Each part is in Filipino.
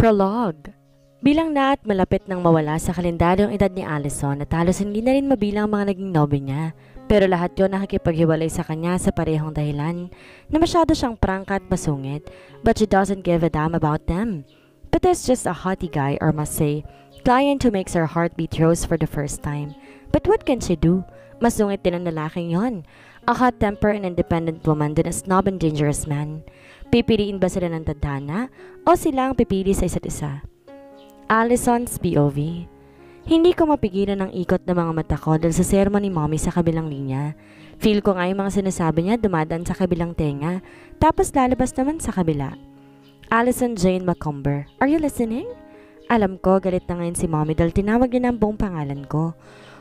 Prologue. Bilang na at malapit nang mawala sa kalendaryong edad ni Allison at halos hindi na rin mabilang mga naging nobyo niya. Pero lahat yon nakikipaghiwalay sa kanya sa parehong dahilan na masyado siyang prangka at masungit, but she doesn't give a damn about them. But there's just a haughty guy, or must say, client who makes her heart beat rose for the first time. But what can she do? Masungit din ang lalaking yon. A hot-tempered and independent woman din a snob and dangerous man. Pipiliin ba sila ng tadhana o sila ang pipili sa isa't isa? Allison's POV. Hindi ko mapigilan ang ikot ng mga mata ko dahil sa sermon ni Mommy sa kabilang linya. Feel ko nga yung mga sinasabi niya dumadaan sa kabilang tenga, tapos lalabas naman sa kabila. Allison Jane Macomber, are you listening? Alam ko, galit na ngayon si Mommy dahil tinawag niya ng buong pangalan ko.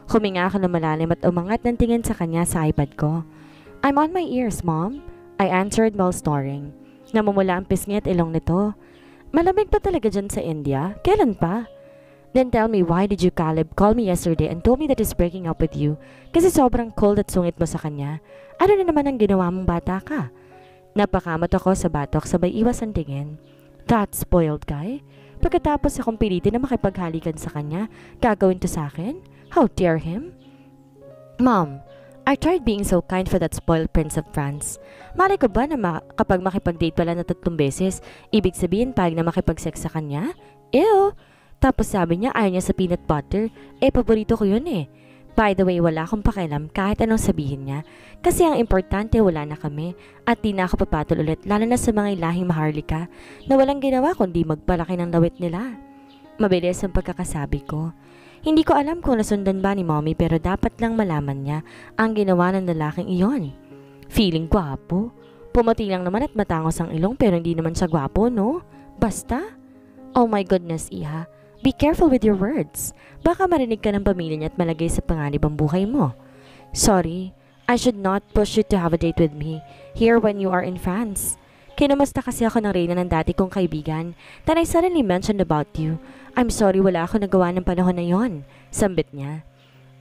Huminga ako ng malalim at umangat ng tingin sa kanya sa iPad ko. I'm on my ears, Mom. I answered while snoring. Namumula ang pisngi at ilong nito. Malamig pa talaga dyan sa India? Kailan pa? Then tell me, why did you, Caleb, call me yesterday and told me that he's breaking up with you? Kasi sobrang cold at sungit mo sa kanya. Ano na naman ang ginawa mong bata ka? Napakamot ako sa batok sabay iwas ang tingin. That spoiled guy? Pagkatapos akong pilitin na makipaghalikan sa kanya, gagawin to sa akin? How dare him? Mom, I tried being so kind for that spoiled prince of France. Malay ko ba na kapag makipag-date pala na 3 beses, ibig sabihin pag na makipag-sex sa kanya? Ew! Tapos sabi niya ayaw niya sa peanut butter. Paborito ko yun eh. By the way, wala akong pakialam kahit anong sabihin niya. Kasi ang importante wala na kami at di na ako papatol ulit lalo na sa mga ilahing maharlika na walang ginawa kundi magpalaki ng lawit nila. Mabilis ang pagkakasabi ko. Hindi ko alam kung nasundan ba ni Mommy pero dapat lang malaman niya ang ginawa ng lalaking iyon. Feeling gwapo. Pumuti lang naman at matangos ang ilong pero hindi naman siya gwapo, no? Basta? Oh my goodness, Iha. Be careful with your words. Baka marinig ka ng pamilya niya at malagay sa panganib ang buhay mo. Sorry, I should not push you to have a date with me here when you are in France. Kinumusta kasi ako ng reyna ng dati kong kaibigan that I suddenly mentioned about you. I'm sorry wala ako nagawa ng panahon na yon, sambit niya.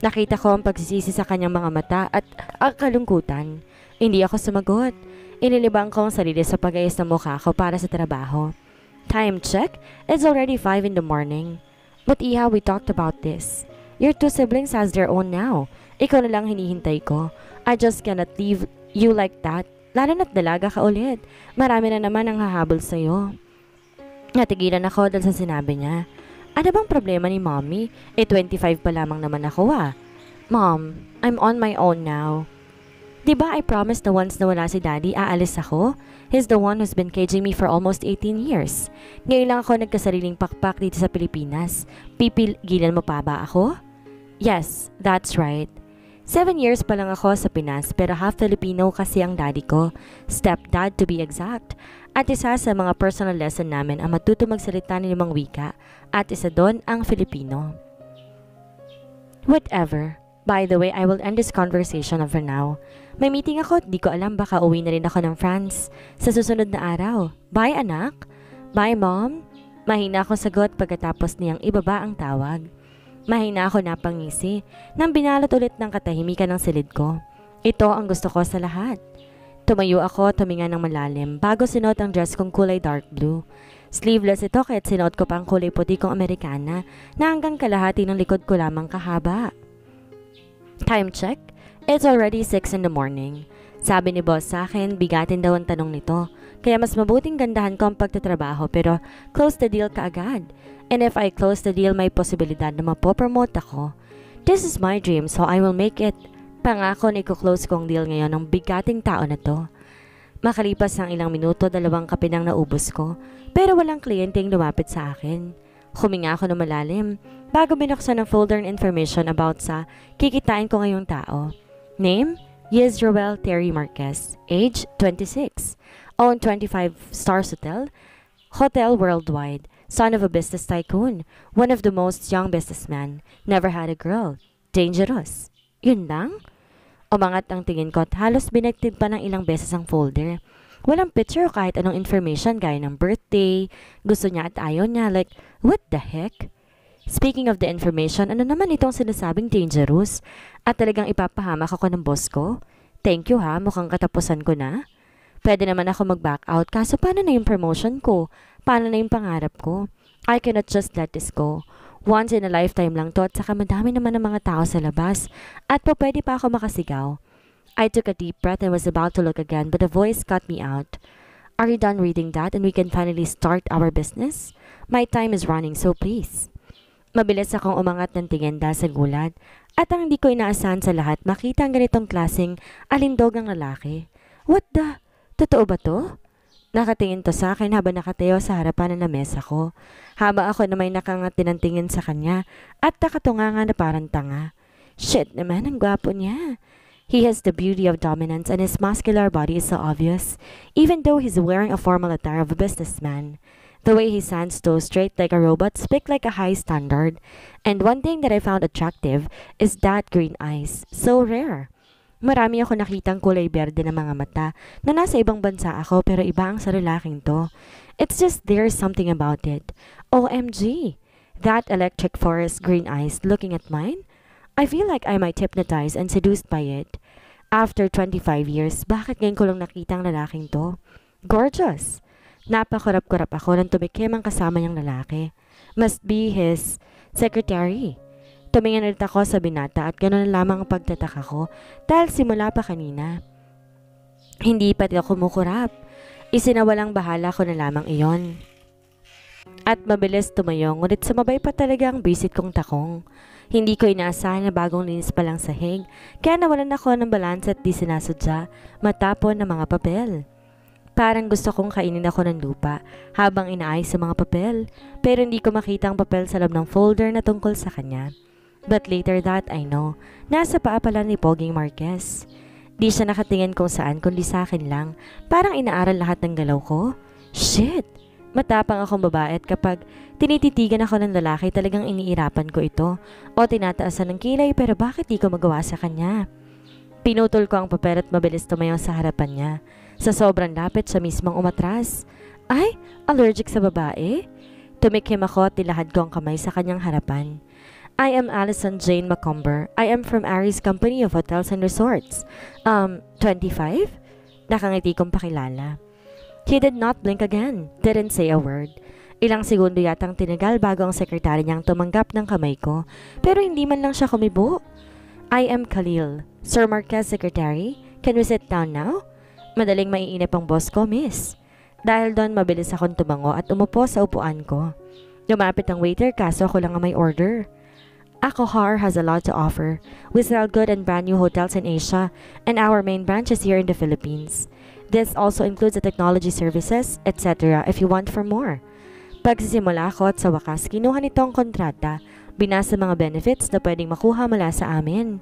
Nakita ko ang pagsisisi sa kanyang mga mata at ang kalungkutan. Hindi ako sumagot. Inilibang ko ang sarili sa pag-ayos ng mukha ko para sa trabaho. Time check, it's already 5 in the morning. But Iha, we talked about this. Your 2 siblings has their own now. Ikaw na lang hinihintay ko. I just cannot leave you like that. Lalo na't dalaga ka ulit. Marami na naman ang hahabol sa'yo. Natigilan ako dahil sa sinabi niya. Ano bang problema ni Mommy? 25 pa lamang naman ako Mom, I'm on my own now. Diba I promised na once na wala si Daddy, aalis ako? He's the one who's been caging me for almost 18 years. Ngayon lang ako nagkasariling pakpak dito sa Pilipinas. Pipigilan mo pa ba ako? Yes, that's right. 7 years pa lang ako sa Pinas pero half Filipino kasi ang daddy ko. Stepdad to be exact. At isa sa mga personal lesson namin ang matuto magsalita ng 5 wika. At isa doon ang Filipino. Whatever. By the way, I will end this conversation for now. May meeting ako at di ko alam baka uwi na rin ako ng France sa susunod na araw. Bye anak. Bye mom. Mahina akong sagot pagkatapos niyang ibaba ang tawag. Mahina ako napangisi nang binalot ulit ng katahimikan ng silid ko. Ito ang gusto ko sa lahat. Tumayo ako, tuminga ng malalim bago sinuot ang dress kong kulay dark blue. Sleeveless ito kaya't sinuot ko pa ang kulay puti kong Amerikana na hanggang kalahati ng likod ko lamang kahaba. Time check, it's already 6 in the morning. Sabi ni boss sa akin, bigatin daw ang tanong nito. Kaya mas mabuting gandahan ko ang pagtatrabaho pero close the deal kaagad. And if I close the deal, may posibilidad na mapopromote ako. This is my dream so I will make it. Pangako na i-close kong deal ngayon ng bigating tao na to. Makalipas ng ilang minuto, 2 kape nang naubos ko. Pero walang kliyenteng lumapit sa akin. Huminga ako ng malalim bago binuksan ang folder ng information about sa kikitain ko ngayong tao. Name? Yisroel Terry Marquez. Age? 26. Own 25 stars hotel worldwide. Son of a business tycoon. One of the most young businessmen. Never had a girl. Dangerous. Yun lang? Umangat ang tingin ko at halos binagtid pa ng ilang beses ang folder. Walang picture o kahit anong information gaya ng birthday, gusto niya at ayaw niya, like, what the heck? Speaking of the information, ano naman itong sinasabing dangerous? At talagang ipapahamak ako ng boss ko? Thank you ha, mukhang katapusan ko na. Pwede naman ako mag-back out, kaso paano na yung promotion ko? Paano na yung pangarap ko? I cannot just let this go. Once in a lifetime lang to at saka madami naman ng mga tao sa labas at pa pwede pa ako makasigaw. I took a deep breath and was about to look again but a voice cut me out. Are you done reading that and we can finally start our business? My time is running so please. Mabilis akong umangat ng tingin dahil sa gulat at ang hindi ko inaasahan sa lahat makita ang ganitong klaseng alindogang lalaki. What the? Totoo ba to? Nakatingin to sa akin habang nakatayo sa harapan ng mesa ko. Habang ako na may nakangat din ang tingin sa kanya at nakatunga na parang tanga. Shit naman, ang gwapo niya. He has the beauty of dominance and his muscular body is so obvious, even though he's wearing a formal attire of a businessman. The way he stands so straight like a robot speaks like a high standard. And one thing that I found attractive is that green eyes. So rare. Marami ako nakitang kulay berde na mga mata na nasa ibang bansa ako pero iba ang sa lalaking to. It's just there's something about it. OMG! That electric forest green eyes looking at mine? I feel like I might hypnotize and seduced by it. After 25 years, bakit ngayon ko lang nakita ang lalaking to? Gorgeous! Napakurap-kurap ako nang tumikim ang kasama niyang lalaki. Must be his secretary. Tumingin ulit ako sa binata at ganoon lamang ang pagtataka ko dahil simula pa kanina. Hindi pati ako kumukurap. Isinawalang bahala ko na lamang iyon. At mabilis tumayo ngunit sumabay pa talaga ang bisit kong takong. Hindi ko inaasahan na bagong linis pa lang sahig kaya nawalan ako ng balansa at di sinasadya matapon ng mga papel. Parang gusto kong kainin ako ng lupa habang inaayos sa mga papel pero hindi ko makita ang papel sa loob ng folder na tungkol sa kanya. But later that I know, nasa paa pala ni Poging Marquez. Di siya nakatingin kung saan kundi sa akin lang, parang inaaral lahat ng galaw ko. Shit! Matapang akong babae at kapag tinititigan ako ng lalaki talagang iniirapan ko ito o tinataasan ng kilay pero bakit di ko magawa sa kanya? Pinutol ko ang papel at mabilis tumayo sa harapan niya. Sa sobrang lapit siya mismong umatras. Ay, allergic sa babae? Tumikim ako at tilahad ko ang kamay sa kanyang harapan. I am Allison Jane Macomber. I am from Aries Company of Hotels and Resorts. 25? Nakangiti kong pakilala. He did not blink again. Didn't say a word. Ilang segundo yatang tinagal bago ang sekretary niyang tumanggap ng kamay ko. Pero hindi man lang siya kumibo. I am Khalil. Sir Marquez Secretary. Can we sit down now? Madaling maiinip ang boss ko, miss. Dahil doon mabilis akong tumango at umupo sa upuan ko. Lumapit ang waiter kaso ako lang ang may order. Akohar has a lot to offer. We sell good and brand new hotels in Asia, and our main branch is here in the Philippines. This also includes the technology services, etc. if you want for more. Pagsisimula ko at sa wakas, kinuha nito ang kontrata, binasa mga benefits na pwedeng makuha mula sa amin.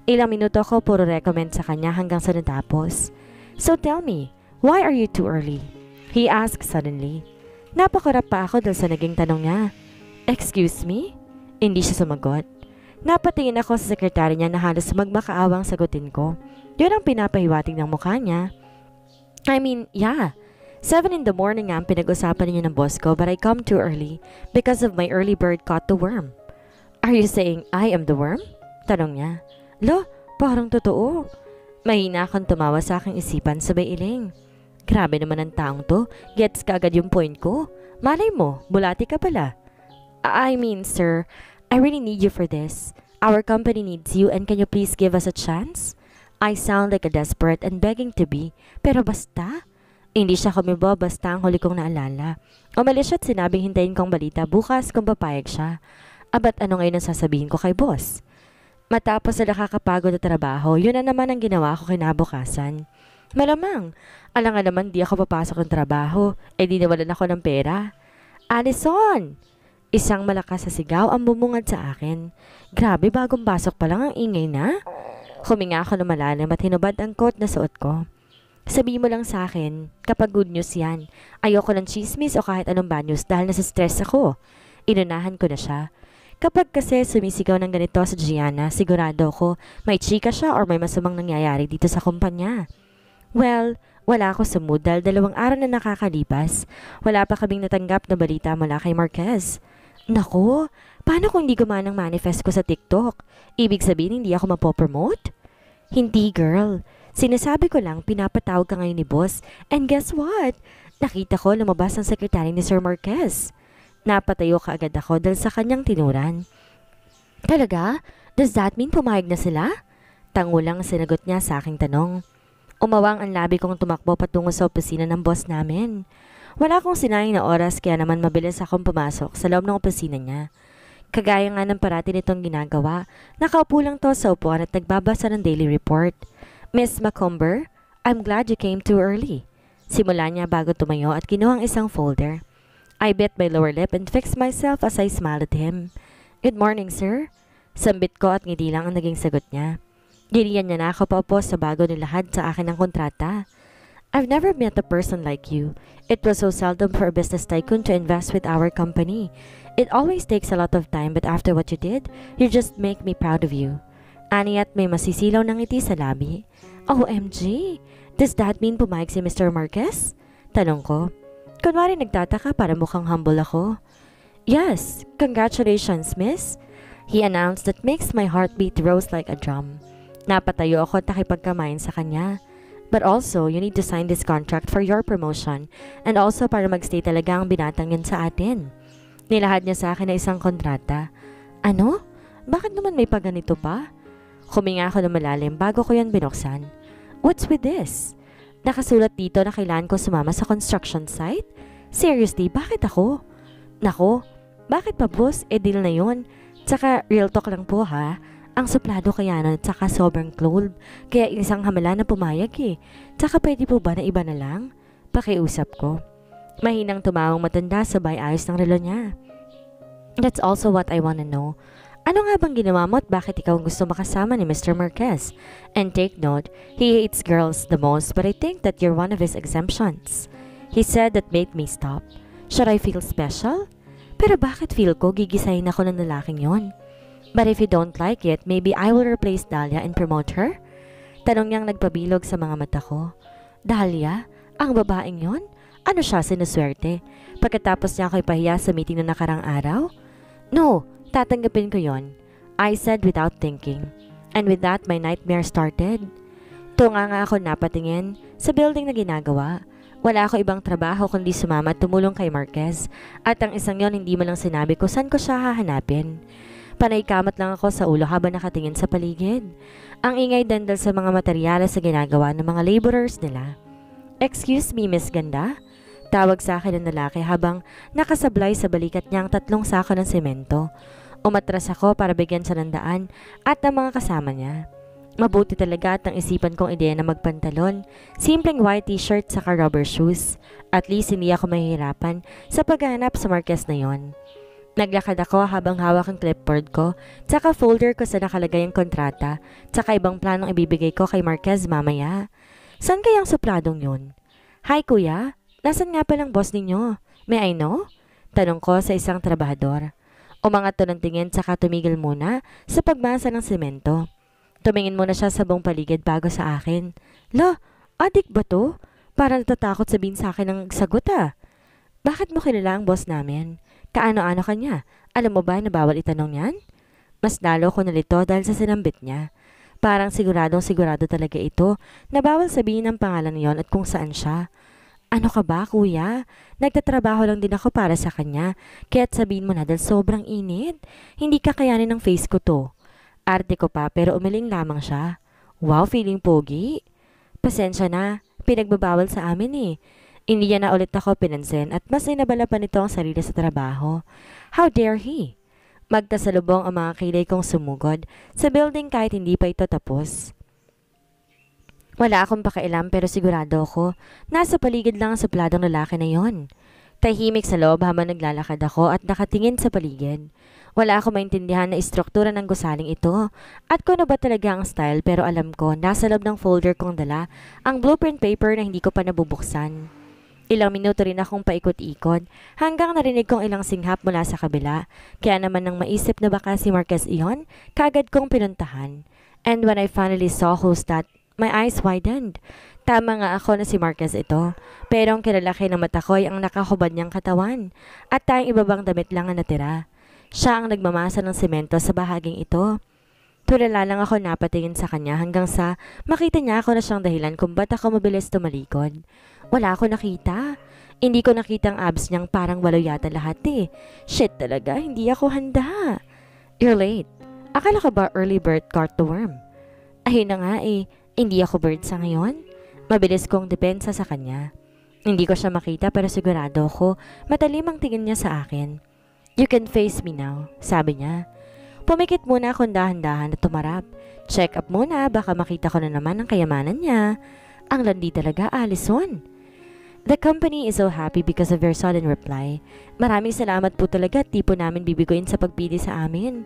Ilang minuto ko puro recommend sa kanya hanggang sa natapos. So tell me, why are you too early? He asked suddenly. Napakurap pa ako dahil sa naging tanong niya. Excuse me? Hindi siya sumagot. Napatingin ako sa sekretary niya na halos magmakaawang sagutin ko. Yun ang pinapahiwatig ng mukha niya. I mean, yeah. 7 in the morning nga ang pinag-usapan niyo ng boss ko but I come too early because of my early bird caught the worm. Are you saying I am the worm? Tanong niya. Lo, parang totoo. Mahina akong tumawa sa aking isipan sabay iling. Grabe naman ang taong to. Gets ka agad yung point ko. Malay mo, bulati ka pala. I mean, sir, I really need you for this. Our company needs you and can you please give us a chance? I sound like a desperate and begging to be, pero basta. Hindi siya kumibo basta ang huli kong naalala. Umalis siya at sinabing hintayin kong balita bukas kung papayag siya. Abat ano ngayon ang sasabihin ko kay boss? Matapos na nakakapagod na trabaho, yun na naman ang ginawa ko kinabukasan. Malamang, alam nga naman di ako papasok ng trabaho, di nawalan ako ng pera. Allison! Isang malakas sa sigaw ang bumungad sa akin. Grabe, bagong pasok pa lang ang ingay na. Huminga ako ng malalim at hinubad ang coat na suot ko. Sabihin mo lang sa akin, kapag good news yan, ayoko ng chismis o kahit anong bad news dahil nasa stress ako. Inunahan ko na siya. Kapag kasi sumisigaw ng ganito sa Gianna, sigurado ko may chika siya or may masamang nangyayari dito sa kumpanya. Well, wala ako sa mood dahil 2 araw na nakakalipas. Wala pa kaming natanggap na balita mula kay Marquez. Naku, paano kung hindi gumana ang manifest ko sa TikTok? Ibig sabihin hindi ako mapopromote? Hindi girl, sinasabi ko lang pinapatawag ka ngayon ni boss and guess what? Nakita ko lumabas ang sekretary ni Sir Marquez. Napatayo kaagad ako dahil sa kanyang tinuran. Talaga? Does that mean pumayag na sila? Tangulang sinagot niya sa aking tanong. Umawang ang labi kong tumakbo patungo sa opisina ng boss namin. Wala akong sinayang na oras kaya naman mabilis akong pumasok sa loob ng opisina niya. Kagaya nga ng parati nitong ginagawa, nakaupo lang to sa upuan at nagbabasa ng daily report. Miss Macomber, I'm glad you came too early. Simula niya bago tumayo at kinuha ang isang folder. I bit my lower lip and fixed myself as I smiled at him. Good morning, sir. Sambit ko at ngiti lang ang naging sagot niya. Giniyan niya na ako paupo sa bago nilahad sa akin ng kontrata. I've never met a person like you. It was so seldom for a business tycoon to invest with our company. It always takes a lot of time but after what you did, you just make me proud of you. Ani at may masisilaw ng ngiti sa labi. OMG! Does that mean pumayag si Mr. Marquez? Tanong ko. Kunwari nagtataka para mukhang humble ako. Yes, congratulations, miss. He announced that makes my heartbeat rose like a drum. Napatayo ako at nakipagkamayan sa kanya. But also, you need to sign this contract for your promotion and also para magstay talaga ang binatang yun sa atin. Nilahad niya sa akin na isang kontrata. Ano? Bakit naman may paganito pa? Huminga ako ng malalim bago ko yan binuksan. What's with this? Nakasulat dito na kailangan ko sumama sa construction site? Seriously, bakit ako? Nako, bakit pa boss? Deal na yun. Tsaka real talk lang po ha. Ang suplado kaya nun at saka sobrang clothed. Kaya isang hamala na pumayag eh. Tsaka pwede po ba na iba na lang? Pakiusap ko. Mahinang tumawang matanda sabay ayos ng relo niya. That's also what I wanna know. Ano nga bang ginawa mo at bakit ikaw ang gusto makasama ni Mr. Marquez? And take note, he hates girls the most but I think that you're one of his exemptions. He said that made me stop. Should I feel special? Pero bakit feel ko gigisahin ako ng lalaking yon? But if you don't like it, maybe I will replace Dahlia and promote her? Tanong niyang nagpabilog sa mga mata ko. Dahlia? Ang babaeng yon? Ano siya, sinuswerte? Pagkatapos niya ako ipahiya sa meeting na nakarang araw? No, tatanggapin ko yon. I said without thinking. And with that, my nightmare started. Tunga nga ako napatingin sa building na ginagawa. Wala ako ibang trabaho kundi sumama at tumulong kay Marquez. At ang isang yon hindi mo lang sinabi ko saan ko siya hahanapin. Panay kamat lang ako sa ulo habang nakatingin sa paligid. Ang ingay dandal sa mga materyales sa ginagawa ng mga laborers nila. Excuse me, Miss Ganda? Tawag sa akin ng lalaki habang nakasablay sa balikat niya ang 3 sako ng semento. Umatras ako para bigyan siya ng daan at ang mga kasama niya. Mabuti talaga at ang isipan kong ideya na magpantalon, simpleng white t-shirt saka rubber shoes. At least hindi ako mahihirapan sa paghahanap sa Marquez na yon. Naglakad ako habang hawak ang clipboard ko, tsaka folder ko sa nakalagay ang kontrata, tsaka ibang planong ibibigay ko kay Marquez mamaya. Saan kayang supladong yun? Hi kuya, nasan nga palang boss ninyo? May I know? Tanong ko sa isang trabahador. Umangat to ng tingin tsaka tumigil muna sa pagmasa ng semento. Tumingin muna siya sa buong paligid bago sa akin. Lo, adik ba to? Parang natatakot sabihin sa akin ng sagot ah. Bakit mo kilala ang boss namin? Kaano-ano ka niya? Alam mo ba na bawal itanong yan? Mas lalo ko nalito dahil sa sinambit niya. Parang siguradong sigurado talaga ito na bawal sabihin ang pangalan niyon at kung saan siya. Ano ka ba kuya? Nagtatrabaho lang din ako para sa kanya. Kaya't sabihin mo na dahil sobrang init. Hindi kakayanin ng face ko to. Arte ko pa pero umiling lamang siya. Wow, feeling pogi. Pasensya na, pinagbabawal sa amin eh. Hindi niya na ulit ako pinansin at mas inabala pa nito ang sarili sa trabaho. How dare he? Magtasalubong ang mga kilay kong sumugod sa building kahit hindi pa ito tapos. Wala akong pakialam pero sigurado ako nasa paligid lang ang supladong lalaki na yon. Tahimik sa loob habang naglalakad ako at nakatingin sa paligid. Wala akong maintindihan na istruktura ng gusaling ito at kung ano ba talaga ang style pero alam ko nasa loob ng folder kong dala ang blueprint paper na hindi ko pa nabubuksan. Ilang minuto rin akong paikot-ikot hanggang narinig kong ilang singhap mula sa kabila. Kaya naman nang maisip na baka si Marquez iyon, kagad kong pinuntahan. And when I finally saw who's that, my eyes widened. Tama nga ako na si Marquez ito. Pero ang kilalaki ng mata ko ay ang nakahubad niyang katawan. At tayong ibabang damit lang ang natira. Siya ang nagmamasa ng semento sa bahaging ito. Tulala lang ako napatingin sa kanya hanggang sa makita niya ako na siyang dahilan kung ba't ako mabilis tumalikod. Wala ako nakita. Hindi ko nakitang abs niyang parang walo yata lahat eh. Shit talaga, hindi ako handa. You're late. Akala ko ba early bird caught the worm? Ayun na nga eh, hindi ako bird sa ngayon. Mabilis kong depensa sa kanya. Hindi ko siya makita pero sigurado ako matalim ang tingin niya sa akin. You can face me now, sabi niya. Pumikit muna akong dahan-dahan at tumarap. Check up muna, baka makita ko na naman ang kayamanan niya. Ang landi talaga, Allison. The company is so happy because of your sudden reply. Maraming salamat po talaga at di po namin bibiguin sa pagpili sa amin.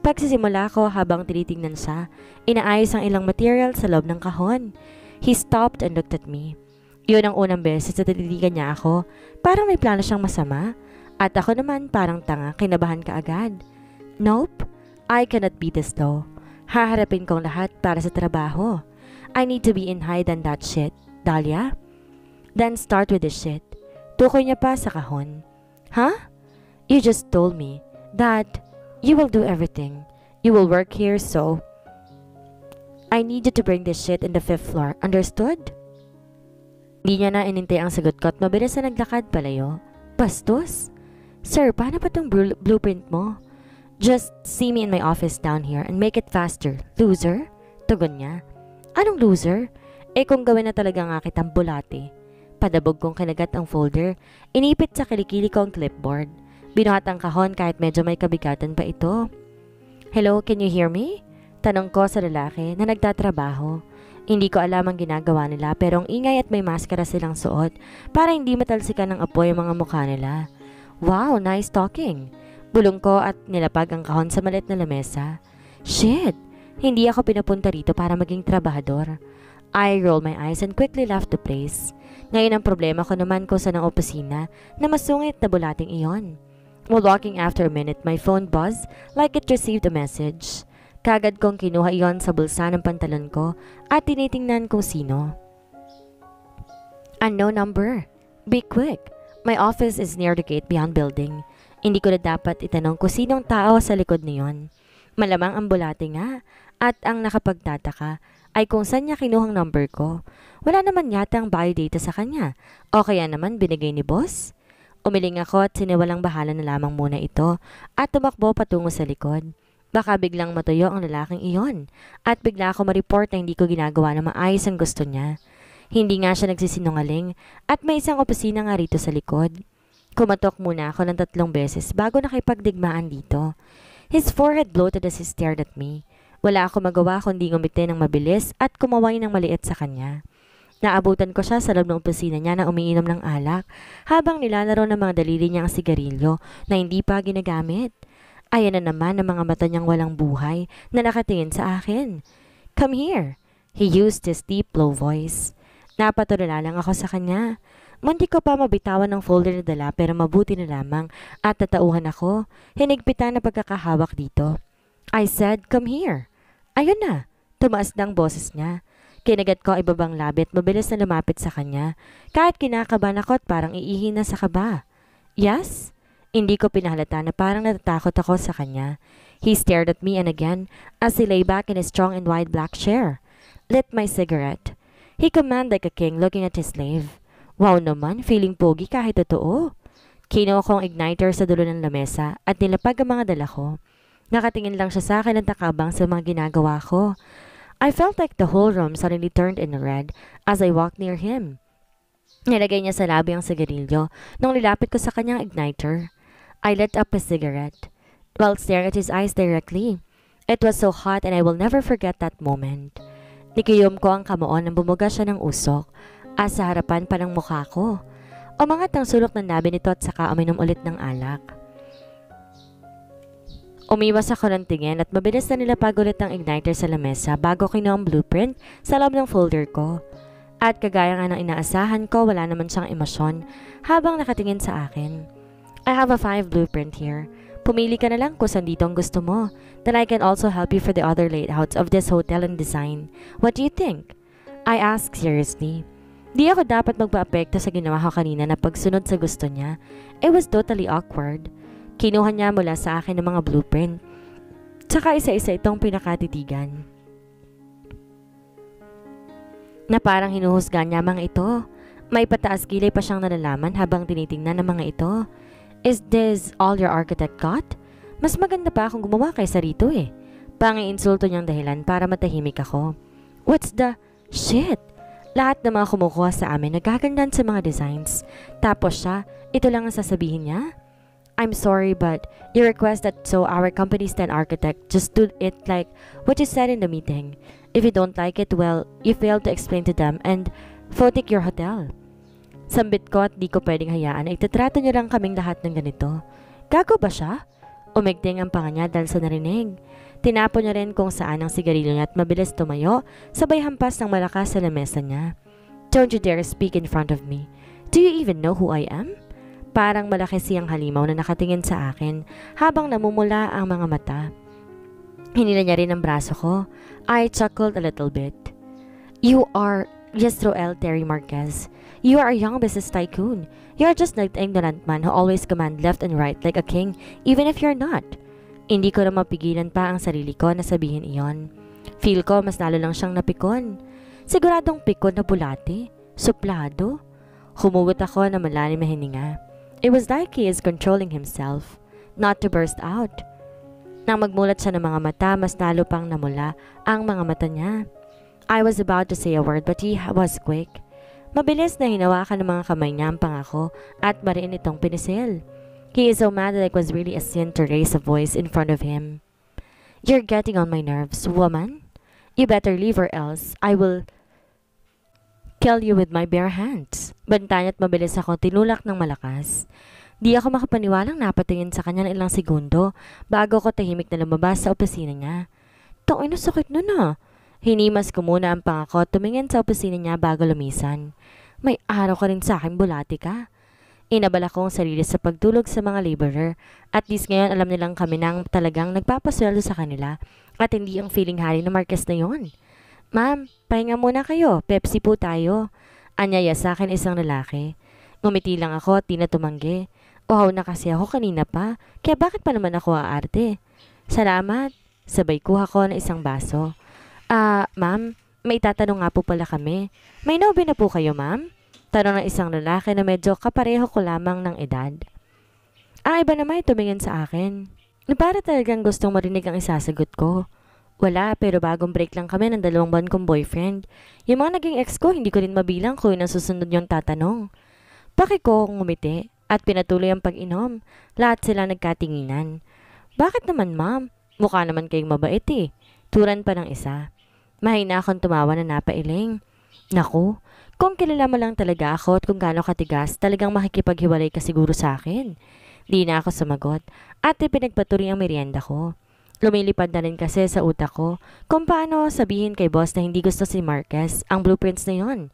Pagsisimula ko habang tinitingnan siya, inaayos ang ilang material sa loob ng kahon. He stopped and looked at me. Yun ang unang beses na tinitigan niya ako. Parang may plano siyang masama. At ako naman parang tanga, kinabahan ka agad. Nope, I cannot be this low. Haharapin kong lahat para sa trabaho. I need to be in high than that shit, Dahlia. Then start with the shit. Tukoy niya pa sa kahon. Huh? You just told me that you will do everything. You will work here, so I need you to bring this shit in the 5th floor. Understood? Hindi niya na inintay ang sagot ko at mabilis na naglakad palayo. Bastos? Sir, paano ba tong blueprint mo? Just see me in my office down here and make it faster. Loser? Tugon niya. Anong loser? Eh kung gawin na talaga nga kitang bulate. Padabog kong kinagat ang folder. Inipit sa kilikili ko ang clipboard. Binuhat ang kahon kahit medyo may kabigatan pa ito. Hello, can you hear me? Tanong ko sa lalaki na nagtatrabaho. Hindi ko alam ang ginagawa nila pero ang ingay at may maskara silang suot para hindi matalsikan ng apoy ang mga mukha nila. Wow, nice talking. Bulong ko at nilapag ang kahon sa maliit na lamesa. Shit! Hindi ako pinapunta rito para maging trabahador. I rolled my eyes and quickly left the place. Ngayon ang problema ko naman kung saan ang opisina na masungit na bulating iyon. While walking after a minute, my phone buzzed like it received a message. Kagad kong kinuha iyon sa bulsa ng pantalon ko at tinitingnan kung sino. Unknown number. Be quick. My office is near the gate beyond building. Hindi ko na dapat itanong kung sinong tao sa likod niyon. Malamang ang bulate nga at ang nakapagtataka ay kung saan niya kinuhang number ko. Wala naman yata ang bio data sa kanya o kaya naman binigay ni boss. Umiling ako at siniwalang bahala na lamang muna ito at tumakbo patungo sa likod. Baka biglang matuyo ang lalaking iyon at bigla ako ma-report na hindi ko ginagawa na maayos ang gusto niya. Hindi nga siya nagsisinungaling at may isang opisina nga rito sa likod. Kumatok muna ako ng 3 beses bago nakipagdigmaan dito. His forehead bloated as he stared at me. Wala ako magawa kundi ngumiti ng mabilis at kumaway ng maliit sa kanya. Naabutan ko siya sa loob ng opisina niya na umiinom ng alak habang nilalaro ng mga daliri niya ang sigarilyo na hindi pa ginagamit. Ayan na naman ang mga mata niyang walang buhay na nakatingin sa akin. Come here. He used his deep low voice. Napatulala lang ako sa kanya. Munti ko pa mabitawan ng folder na dala pero mabuti na lamang at tatauhan ako. Hinigpitan na pagkakahawak dito. I said, come here. Ayun na. Tumaas na ang boses niya. Kinagat ko ibabang labi at mabilis na lumapit sa kanya. Kahit kinakabahan ako at parang iihi na sa kaba. Yes? Hindi ko pinahalata na parang natatakot ako sa kanya. He stared at me and again as he lay back in his strong and wide black chair. Lit my cigarette. He commanded like a king looking at his slave. Wow naman, feeling pogi kahit totoo. Kinuha kong igniter sa dulo ng lamesa at nilapag ang mga dala ko. Nakatingin lang siya sa akin at nakabang sa mga ginagawa ko. I felt like the whole room suddenly turned in red as I walked near him. Nilagay niya sa labi ang sigarilyo nung nilapit ko sa kanyang igniter. I lit up a cigarette while staring at his eyes directly. It was so hot and I will never forget that moment. Nikiyom ko ang kamoon nang bumuga siya ng usok at sa harapan pa ng mukha ko. Umangat ang sulok ng labi nito at saka uminom ulit ng alak. Umiwas ako ng tingin at mabilis na nilapag ulit ang igniter sa lamesa bago kinuha ang blueprint sa loob ng folder ko. At kagaya nga ng inaasahan ko, wala naman siyang emosyon habang nakatingin sa akin. I have a 5 blueprint here. Pumili ka na lang kung saan dito ang gusto mo. Then I can also help you for the other layouts of this hotel and design. What do you think? I asked seriously. Di ako dapat magpa-apekto sa ginawa ko kanina na pagsunod sa gusto niya. It was totally awkward. Kinuha niya mula sa akin ng mga blueprint. Tsaka isa-isa itong pinakatitigan. Na parang hinuhusga niya mga ito. May pataas kilay pa siyang nalalaman habang tinitingnan ng mga ito. Is this all your architect got? Mas maganda pa akong gumawa kaysa rito eh. Pangi-insulto niyang dahilan para matahimik ako. What's the shit? Lahat ng mga kumukuha sa amin nagkagandahan sa mga designs. Tapos siya, ito lang ang sasabihin niya? I'm sorry but your request that so our company's 10 architect just do it like what you said in the meeting. If you don't like it, well, you failed to explain to them and photic your hotel. Sambit ko at di ko pwedeng hayaan na itatrato niyo lang kaming lahat ng ganito. Gago ba siya? Umigting ang panga niya dahil sa narinig. Tinapon niya rin kung saan ang sigarilyo niya at mabilis tumayo, sabay hampas ng malakas sa lamesa niya. Don't you dare speak in front of me. Do you even know who I am? Parang malaki siyang halimaw na nakatingin sa akin habang namumula ang mga mata. Hinila niya rin ang braso ko. I chuckled a little bit. You are Yesroel Terry Marquez. You are a young business tycoon. You are just like an ignorant man who always command left and right like a king even if you're not. Hindi ko na mapigilan pa ang sarili ko na sabihin iyon. Feel ko mas lalo lang siyang napikon. Siguradong pikon na bulati. Suplado. Humugot ako na malalim na hininga. It was like he is controlling himself, not to burst out. Nang magmulat siya ng mga mata, mas lalo pang namula ang mga mata niya. I was about to say a word but he was quick. Mabilis na hinawakan ng mga kamay niya ang pangako at mariin itong pinisil. He is so mad that it was really a sin to raise a voice in front of him. You're getting on my nerves, woman. You better leave or else I will kill you with my bare hands. Banta niya at mabilis ako tinulak ng malakas. Di ako makapaniwalang napatingin sa kanya ng ilang segundo bago ko tahimik na lumabas sa opisina niya. Tangina, sakit nun ah. Hinimas ko muna ang pangako at tumingin sa opisina niya bago lumisan. May araw ka rin sa akin, bulati ka. Inabala ko ang sarili sa pagtulog sa mga laborer. At least ngayon alam nilang kami nang talagang nagpapasweldo sa kanila at hindi ang feeling hari na Marquez na yon. Ma'am, pahinga muna kayo. Pepsi po tayo. Anyaya sa akin isang lalaki. Ngumiti lang ako at di na tumanggi. Uhaw na kasi ako kanina pa. Kaya bakit pa naman ako aarte? Salamat. Sabay kuha ko ng isang baso. Ma'am, may tatanong nga po pala kami. May nobya na po kayo, ma'am? Tanong ng isang lalaki na medyo kapareho ko lamang ng edad. Ang iba naman ay tumingin sa akin. Para talagang gustong marinig ang isasagot ko. Wala, pero bagong break lang kami ng 2 buwan kong boyfriend. Yung mga naging ex ko, hindi ko rin mabilang kung yun ang susunod yung tatanong. Paki ko ngumiti at pinatuloy ang pag-inom. Lahat sila nagkatinginan. Bakit naman, ma'am? Mukha naman kayong mabait eh. Turan pa ng isa. Mahina akong tumawa na napailing. Naku, kung kilala mo lang talaga ako at kung gaano katigas, talagang makikipaghiwalay ka siguro sa akin. Di na ako sumagot at ipinagpatuloy ang merienda ko. Lumilipad na rin kasi sa utak ko kung paano sabihin kay boss na hindi gusto si Marquez ang blueprints na yon.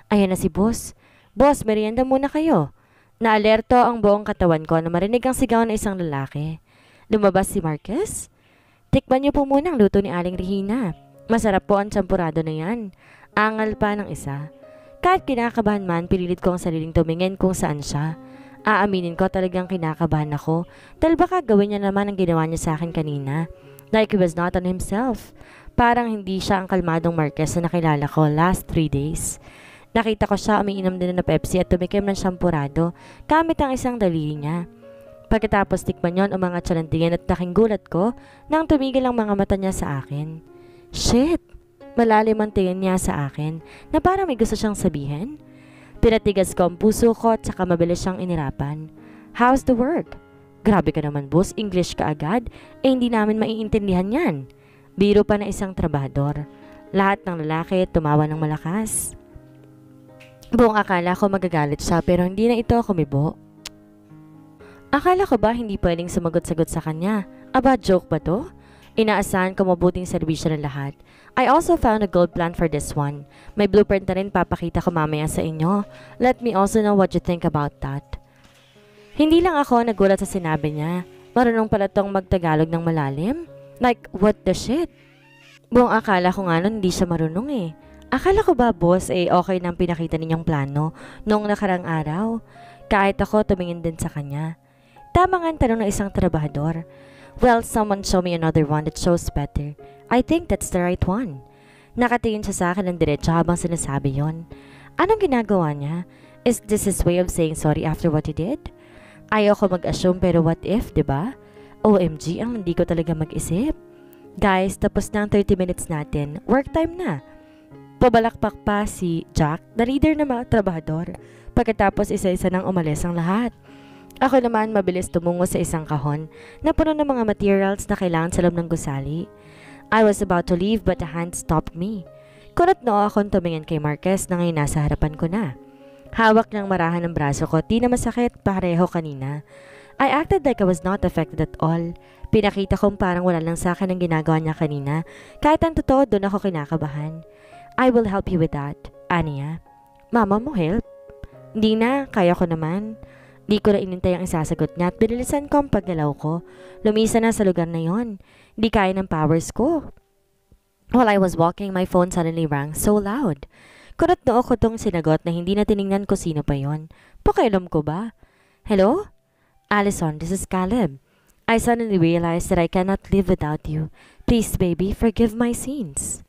Ayan na si boss. Boss, merienda muna kayo. Naalerto ang buong katawan ko na marinig ang sigaw ng isang lalaki. Lumabas si Marquez? Tikman niyo po muna ang luto ni Aling Regina. Masarap po ang champurado na yan. Angal pa ng isa. Kahit kinakabahan man, pililit ko ang sariling tumingin kung saan siya. Aaminin ko talagang kinakabahan ako dahil baka gawin niya naman ang ginawa niya sa akin kanina. Like he was not on himself. Parang hindi siya ang kalmadong Marquez na nakilala ko last 3 days. Nakita ko siya umiinom din na Pepsi at tumikim ng champurado gamit ang isang daliri niya. Pagkatapos tikman yon ang mga tsalantingan at naking gulat ko nang tumigil ang mga mata niya sa akin. Shit! Malalim ang tingin niya sa akin na parang may gusto siyang sabihin. Pinatigas ko ang puso ko at saka mabilis siyang inirapan. How's the work? Grabe ka naman boss, English ka agad. Hindi namin maiintindihan yan. Biro pa na isang trabahador. Lahat ng lalaki tumawa ng malakas. Buong akala ko magagalit siya pero hindi na ito kumibo. Akala ko ba hindi pwedeng sumagot-sagot sa kanya? Aba, joke ba to? Inaasahan ko mabuting serbisyo ng lahat. I also found a gold plan for this one. May blueprint na rin papakita ko mamaya sa inyo. Let me also know what you think about that. Hindi lang ako nagulat sa sinabi niya. Marunong pala tong magtagalog ng malalim. Like, what the shit? Buong akala ko nga nun hindi siya marunong eh. Akala ko ba boss okay nang pinakita ninyong plano noong nakarang araw? Kahit ako tumingin din sa kanya. Tama nga ang tanong ng isang trabahador. Well, someone show me another one that shows better. I think that's the right one. Nakatingin siya sa akin ng diretso habang sinasabi yon. Anong ginagawa niya? Is this his way of saying sorry after what he did? Ayaw ko mag-assume pero what if, 'di ba? OMG, ang hindi ko talaga mag-isip. Guys, tapos na ang 30 minutes natin. Work time na. Pabalakpak pa si Jack, na leader ng mga trabahador. Pagkatapos isa-isa nang umalis ang lahat. Ako naman mabilis tumungo sa isang kahon na puno ng mga materials na kailangan sa loob ng gusali. I was about to leave but a hand stopped me. Kunot noo akong tumingin kay Marquez na ngayon nasa harapan ko na. Hawak ng marahan ng braso ko, di na masakit, pareho kanina. I acted like I was not affected at all. Pinakita kong parang wala lang sa akin ang ginagawa niya kanina. Kahit ang totoo, doon ako kinakabahan. I will help you with that, Anya. Mama mo help? Hindi na, kaya ko naman. Di ko na inintay ang isasagot niya at binilisan ko ang paggalaw ko. Lumisa na sa lugar na yon. Di kaya ng powers ko. While I was walking, my phone suddenly rang so loud. Kunot noo ko tong sinagot na hindi na tiningnan ko sino pa yon. Pakialam ko ba? Hello? Allison, this is Caleb. I suddenly realized that I cannot live without you. Please, baby, forgive my sins.